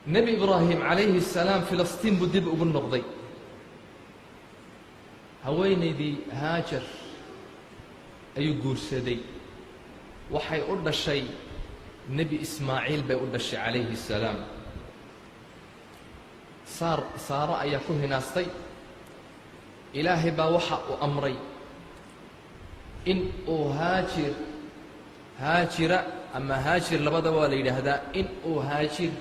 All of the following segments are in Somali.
nebi ibraahim calayhi salaam filistiin buu dib ugu noqday. haweenaydii haajar ayuu guursaday, waxay u dhashay nebi ismaaciil bay u dhashay calayhi salaam. saaro ayaa ku hinaastay. ilaahay baa waxa uu amray in uu haajira ama haajir labadaba waa la yidhaahdaa, in uu haajir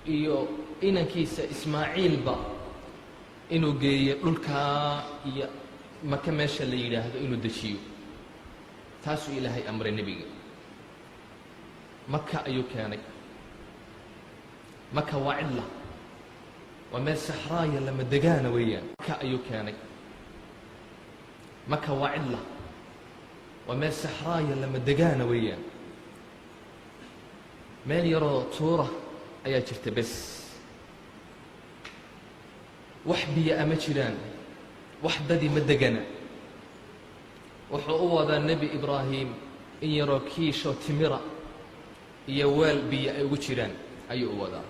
iyo inankiisa ismaaciilba inuu geeyo dhulkaa iyo maka meesha la yidhaahdo inuu dejiyo. taasuu ilaahay amray nebiga. maka ayuu keenay. maka waa cidla, waa meel saxraaya lama degaana weeyaan. maka ayuu keenay. maka waa cidla, waa meel saxraaya lama degaana weeyaan. meel yaroo tuura ayaa jirta bes. wax biyo ama jiraan, wax dadi ma degana. wuxuu u wadaa nebi ibraahim in yaroo kiishoo timira iyo weel biyo ay ugu jiraan ayuu u wadaa.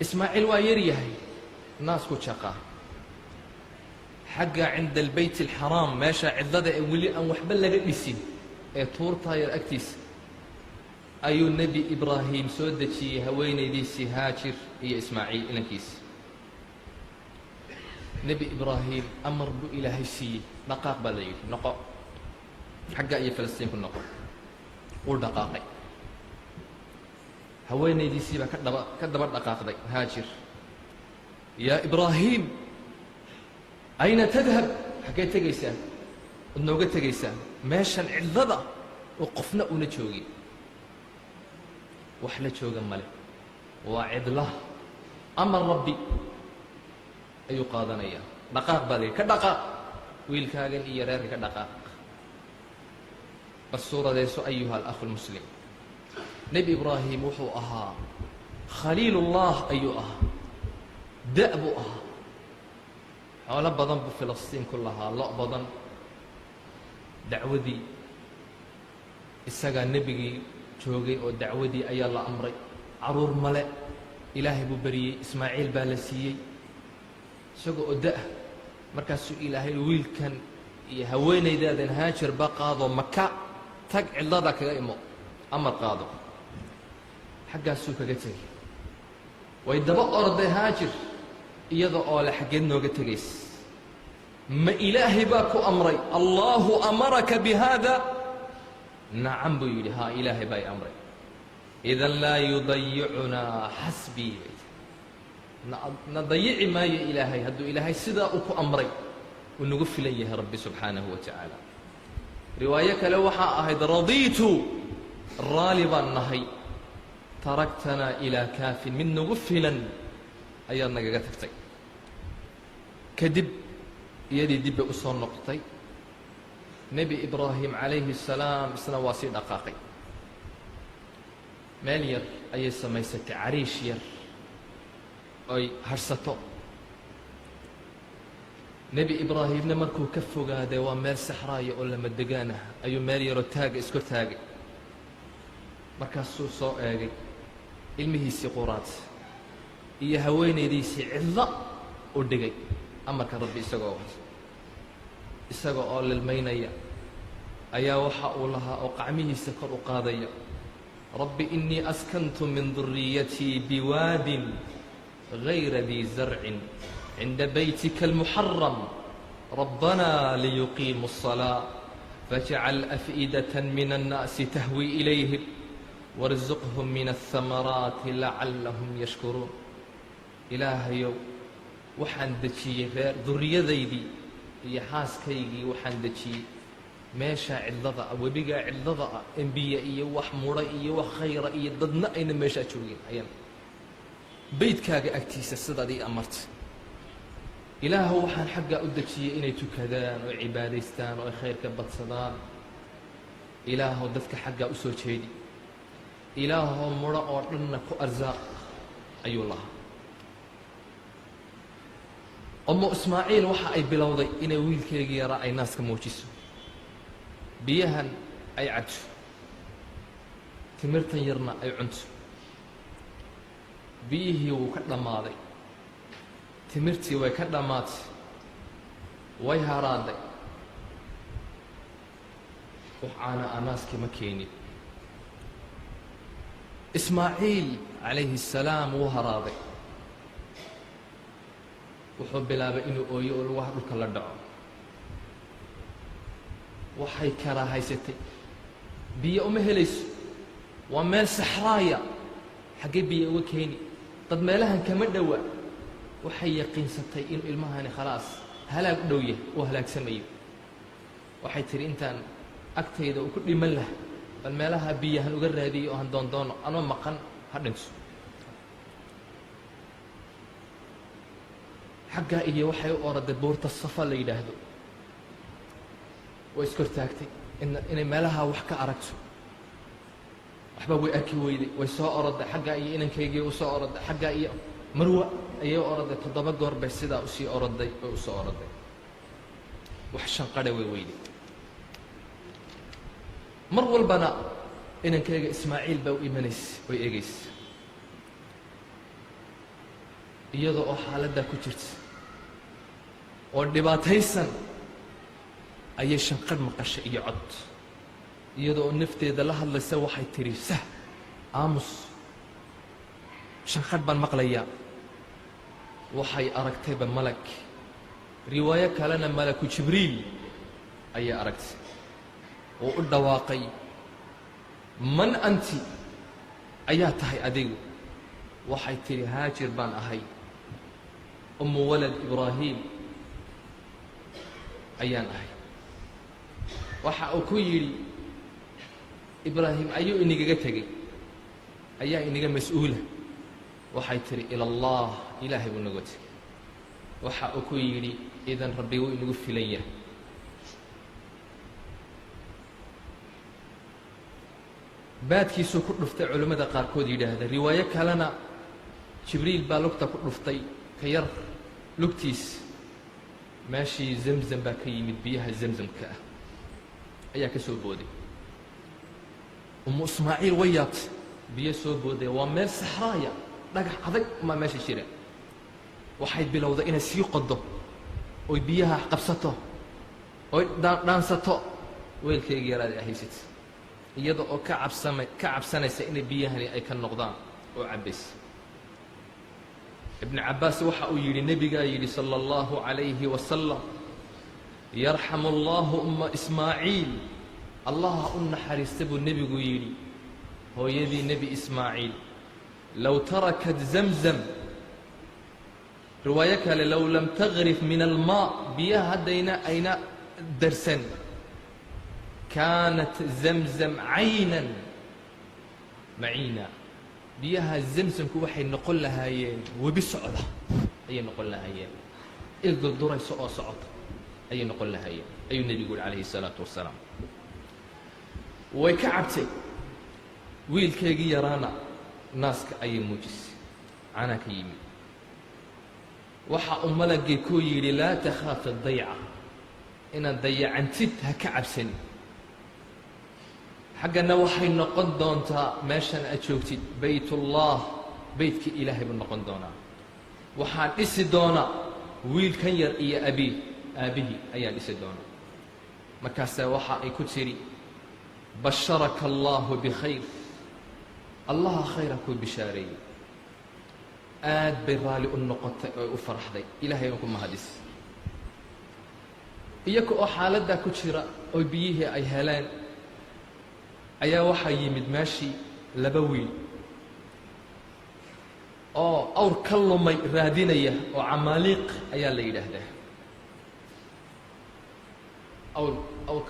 ismaaciil waa yar yahay, naasku jaqaa. xagga cinda albayt alxaraam, meesha cidlada ee weli aan waxba laga dhisin ee tuurtaa yar agtiisa, ayuu nebi ibraahim soo dejiyey haweenaydiisii haajir iyo ismaaciil inankiisa. nebi ibraahim amar buu ilaahay siiyey. dhaqaaq baa la yidhi, noqo xagga iyo filistiin ku noqo. wuu dhaqaaqay. haweenaydiisii baa ka daba dhaqaaqday haajir. yaa ibraahim, ayna tadhab? xaggee tegaysaa? waad nooga tegaysaa meeshan cidlada oo qofna una joogin. wax la jooga male, waa cidla. amar rabbi ayuu qaadanayaa. dhaqaaq baa la yidhi, ka dhaqaaq wiilkaagan iyo reerka ka dhaqaaq. bal suuradayso ayuha alakhu lmuslim. nebi ibraahim wuxuu ahaa khaliilullah ayuu ahaa. da' buu ahaa. xoolo badan buu filistiin ku lahaa, lo' badan. dacwadii isagaa nebigii joogay oo dacwadii ayaa la amray. caruur male, ilaahay buu beriyey. ismaaciil baa la siiyey isagoo oo da' markaasuu ilaahay wiilkan iyo haweenaydaadan haajar ba qaado, maka tag, cidlada kaga imo, amar qaado. xaggaasuu kaga tegay. way daba orday haajir iyada oo le xaggeed nooga tegays? ma ilaahay baa ku amray? allaahu amaraka bihaada? nacam buu yidhi, haa, ilaahay baa i amray. idan laa yudayicunaa xasbii. na dayici maayo ilaahay hadduu ilaahay sidaa uu ku amray. uu nagu filan yahay rabbi subxaanahu wa tacaala. riwaayo kale waxaa ahayd, radiitu, raali baan nahay. taragtanaa ilaa kaafin, mid nagu filan ayaad nagaga tagtay. kadib iyadii dib bay u soo noqotay. nebi ibraahim calayhi salaam isna waa sii dhaqaaqay. meel yar ayay samaysatay, cariish yar oy harhsato. nebi ibraahimna markuu ka fogaaday, waa meel saxraaya oo lama degaan ah, ayuu meel yaroo taaga iska taagay. markaasuu soo eegay ilmihiisii quraad iyo haweenaydiisii cidla u dhigay. amarka rabbi isaga oo lilmaynaya ayaa waxa uu lahaa oo qacmihiisa kor u qaadaya, rabbi innii askantu min duriyatii biwaadin gayra dii zarcin cinda baytika almuxaram rabbanaa liyuqiimuu الصalaaة fajcal af'idatan min annaasi tahwi ilayhim warzuqhum min aلhamaraati lacallahum yashkuruun. ilaahayow, waxaan dejiyey reer duriyadaydii iyo xaaskaygii waxaan dejiyey meeshaa cidlada ah, webigaa cidlada ah, embiye iyo wax mudha iyo wax khayra iyo dadna ayna meeshaa joogin. ayaan beydkaaga agtiisa sidaad ii amartay. ilaahow, waxaan xaggaa u dejiyey inay tukadaan oo cibaadaystaan oo ay khayrka badsadaan. ilaahow, dadka xaggaa u soo jeedi. ilaahow, mudho oo dhanna ku arsaaq ayuu lahaa. ummu ismaaciil waxa ay bilowday inay wiilkeygii yaraa ay naaska muujiso. biyahan ay cabto, timirtan yarna ay cunto. biyihii wuu ka dhammaaday, timirtii way ka dhammaatay, way haraaday, wax caana anaaskii ma keenin. ismaaciil calayhi salaam wuu haraaday, wuxuu bilaabay inuu ooyo oo lugaha dhulka la dhaco. waxay karaahaysatay, biyo uma helayso, waa meel saxraaya, xaggee biyo uga keeni? dad meelahan kama dhowa. waxay yaqiinsatay inuu ilmahani khalaas halaag u dhow yahay, uu halaagsamayo. waxay tidhi intaan agtayda uu ku dhiman laha, bal meelaha biyahan uga raadiyo oo han doondoono, anoo maqan ha dhinto. xaggaa iyo waxay u oraday buurta Safa la yidhaahdo, way iskortaagtay inay meelaha wax ka aragto. waxba way arki weyday, way soo oroday xaggaa iyo inankaygii u soo oroday, xaggaa iyo Marwa ayay u oroday. 7 goor bay sidaa usii oroday oo u soo oroday. wax shanqadha way weyday. mar walbana inankayga Ismaaciil baa u imanaysa, way eegaysa iyadoo oo xaaladdaa ku jirta oo dhibaataysan, ayay shanqadh maqashay iyo cod. iyadoo nafteeda la hadlaysa waxay tidhi sah aamus, shanqadh baan maqlayaa. waxay aragtayba malag, riwaayo kalena malaku Jibriil ayay aragtay oo u dhawaaqay, man anti, ayaa tahay adigu? waxay tidhi haajir baan ahay, ummu walad Ibraahiim ayaan ahay. waxa uu ku yidhi Ibraahim ayuu inigaga tegey, ayaa iniga mas-uula? waxay tidhi ila allah, ilaahay buu naga tegey. waxa uu ku yidhi idan rabbi wuu inagu filan yahay. baadkiisuu ku dhuftay culimmada qaarkood yidhaahda, riwaayo kalena Jibriil baa lugta ku dhuftay, ka yar lugtiis meeshii Zamzam baa ka yimid, biyaha Zamzamka ah ayaa ka soo booday. ummu Ismaaciil way yaabtay, biyo soo booday, waa meel saxraaya, dhagax adag maa meesha jira. waxay bilowday inay sii qodo, oy biyaha qabsato, oy dhaansato weelkeygii yaraada haysatay, iyada oo ka cabsanaysa inay biyahani ay ka noqdaan oo cabbaysa. ibn Cabbaas waxa uu yidhi, nebigaa yidhi sala allahu calayhi wasalam, yarxamu allahu umma Ismaaciil, allaha u naxariista buu nebigu yidhi hooyadii nebi Ismaaciil, low tarakat Zamzam, riwaayo kale low lam tagrif min almaa, biyaha haddayna ayna darsan, kaanat Zamzam caynan maciina, biyaha Zamzamku waxay noqon lahaayeen webi socda, ayay noqon lahaayeen, il durdurayso oo socota ayay noqon lahaayeen, ayuu nebigu yihi calayhi salaatu wasalaam. way ka cabtay, wiilkeygii yaraana naaska ayay muujisay, canaa ka yimid. waxa uu malagii ku yidhi laa takhaafi dayca, inaad dayacantid ha ka cabsan. xaggana waxay noqon doontaa meeshan aad joogtid baytullah, beytkii ilaahay buu noqon doonaa. waxaan dhisi doonaa wiilkan yar iyo aabihii ayaa dhisi doonaa. markaasaa waxa ay ku tidhi basharaka allahu bikhayr, allaha khayra kuu bishaareeyey. aad bay raalli u noqotay oo u faraxday, ilaahay baan ku mahadis. iyaga oo xaaladdaa ku jira oo biyihii ay heleen, ayaa waxaa yimid meeshii 2 wiil oo awr ka lumay raadinaya, oo camaaliiq ayaa la yidhaahdaa. awr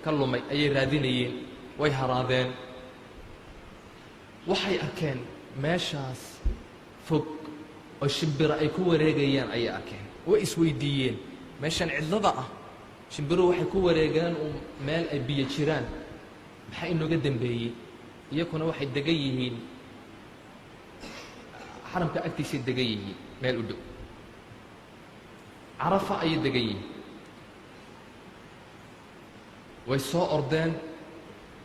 ka lumay ayay raadinayeen, way haraadeen. waxay arkeen meeshaas fog oo shimbiro ay ku wareegayaan ayay arkeen. way isweydiiyeen, meeshan cidlada ah shimbiruhu waxay ku wareegaan meel ay biyo jiraan, maxaa inooga dambeeyey? iyakuna waxay degan yihiin xaramka agtiisay degan yihiin, meel u dhow Carafa ayay degan yihiin. way soo ordeen,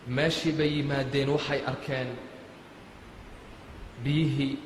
meeshii bay yimaadeen, waxay arkeen biyihii